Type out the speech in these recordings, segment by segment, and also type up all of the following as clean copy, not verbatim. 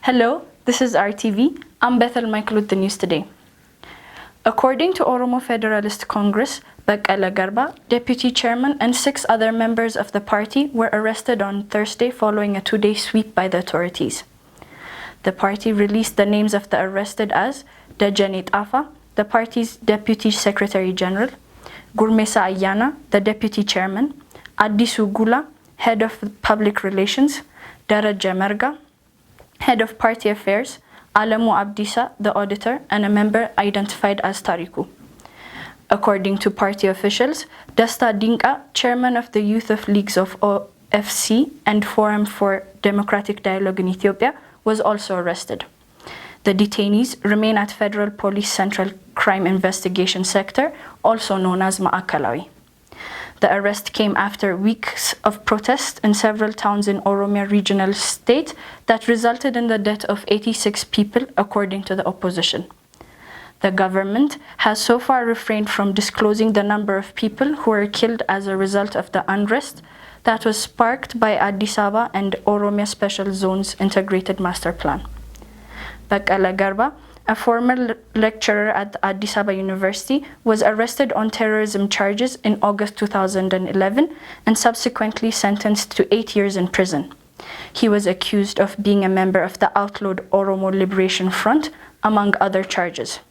Hello, this is RTV. I'm Bethel Michael with the news today. According to Oromo Federalist Congress, Baqqala Garba, deputy chairman, and 6 other members of the party were arrested on Thursday following a 2-day sweep by the authorities. The party released the names of the arrested as Dajani Tafa, the party's deputy secretary general, Gurmesa Ayana, the deputy chairman, Addisu Gula, head of public relations, Daraja Merga, head of party affairs, Alamu Abdisa, the auditor, and a member identified as Tariku. According to party officials, Dasta Dinka, chairman of the Youth of Leagues of OFC and Forum for Democratic Dialogue in Ethiopia, was also arrested. The detainees remain at Federal Police Central Crime Investigation Sector, also known as Ma'akalawi. The arrest came after weeks of protests in several towns in Oromia regional state that resulted in the death of 86 people, according to the opposition. The government has so far refrained from disclosing the number of people who were killed as a result of the unrest that was sparked by Addis Ababa and Oromia Special Zones Integrated Master Plan. Baqqala Garba, a former lecturer at Addis Ababa University, was arrested on terrorism charges in August 2011 and subsequently sentenced to 8 years in prison. He was accused of being a member of the outlawed Oromo Liberation Front, among other charges.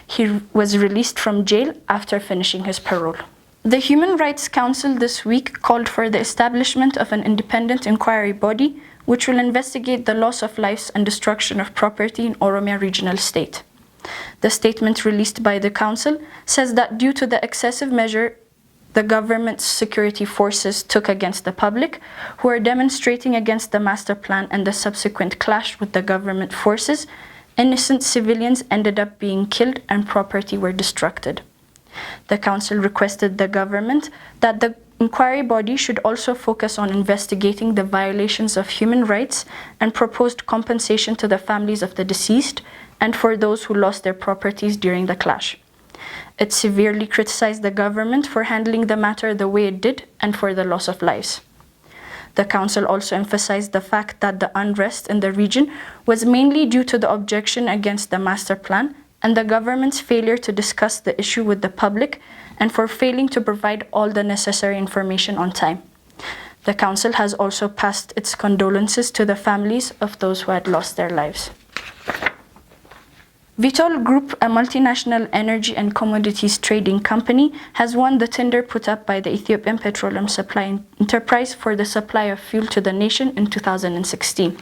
He was released from jail after finishing his parole. The Human Rights Council this week called for the establishment of an independent inquiry body which will investigate the loss of lives and destruction of property in Oromia regional state. The statement released by the council says that due to the excessive measure the government's security forces took against the public, who are demonstrating against the master plan and the subsequent clash with the government forces, innocent civilians ended up being killed and property were destructed. The council requested the government that the inquiry body should also focus on investigating the violations of human rights and proposed compensation to the families of the deceased and for those who lost their properties during the clash. It severely criticized the government for handling the matter the way it did and for the loss of lives. The council also emphasized the fact that the unrest in the region was mainly due to the objection against the master plan and the government's failure to discuss the issue with the public and for failing to provide all the necessary information on time. The council has also passed its condolences to the families of those who had lost their lives. VTOL Group, a multinational energy and commodities trading company, has won the tender put up by the Ethiopian Petroleum Supply Enterprise for the supply of fuel to the nation in 2016.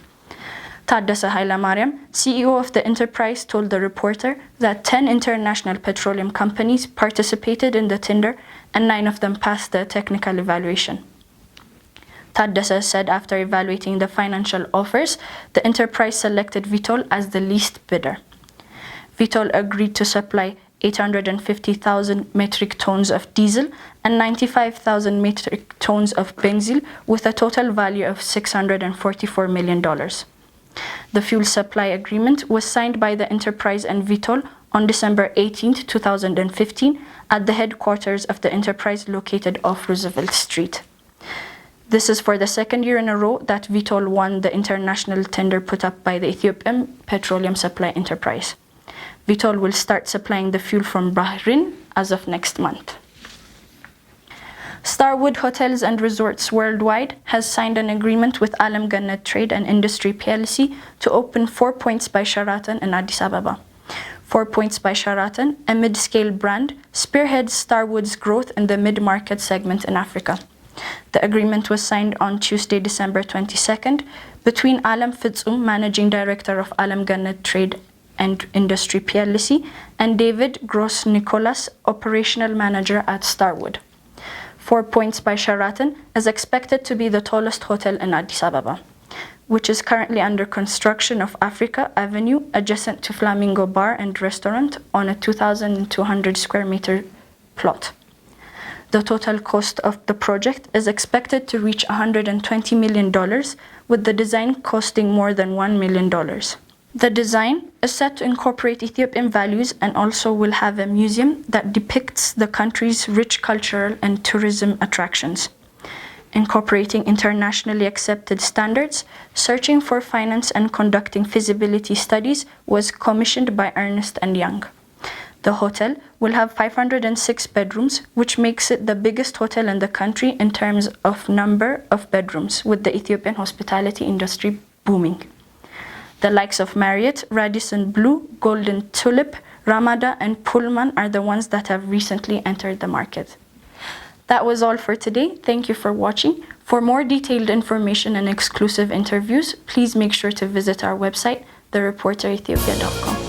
Taddasa Hailemariam, CEO of the enterprise, told the reporter that 10 international petroleum companies participated in the tender and 9 of them passed the technical evaluation. Taddasa said after evaluating the financial offers, the enterprise selected VTOL as the least bidder. VTOL agreed to supply 850,000 metric tons of diesel and 95,000 metric tons of benzene with a total value of $644 million. The fuel supply agreement was signed by the enterprise and VTOL on December 18, 2015 at the headquarters of the enterprise located off Roosevelt Street. This is for the second year in a row that VTOL won the international tender put up by the Ethiopian Petroleum Supply Enterprise. VTOL will start supplying the fuel from Bahrain as of next month. Starwood Hotels and Resorts Worldwide has signed an agreement with Alam Gannet Trade and Industry plc to open 4 Points by Sheraton in Addis Ababa. 4 Points by Sheraton, a mid-scale brand, spearheads Starwood's growth in the mid-market segment in Africa. The agreement was signed on Tuesday, December 22nd, between Alam Fitsum, Managing Director of Alam Gannet Trade and Industry plc, and David Gross Nicholas, Operational Manager at Starwood. 4 Points by Sheraton is expected to be the tallest hotel in Addis Ababa, which is currently under construction of Africa Avenue, adjacent to Flamingo Bar and Restaurant on a 2,200 square meter plot. The total cost of the project is expected to reach $120 million, with the design costing more than $1 million. The design is set to incorporate Ethiopian values and also will have a museum that depicts the country's rich cultural and tourism attractions. incorporating internationally accepted standards, searching for finance and conducting feasibility studies, was commissioned by Ernst & Young. The hotel will have 506 bedrooms, which makes it the biggest hotel in the country in terms of number of bedrooms, with the Ethiopian hospitality industry booming. The likes of Marriott, Radisson Blu, Golden Tulip, Ramada, and Pullman are the ones that have recently entered the market. That was all for today. Thank you for watching. For more detailed information and exclusive interviews, please make sure to visit our website, thereporterethiopia.com.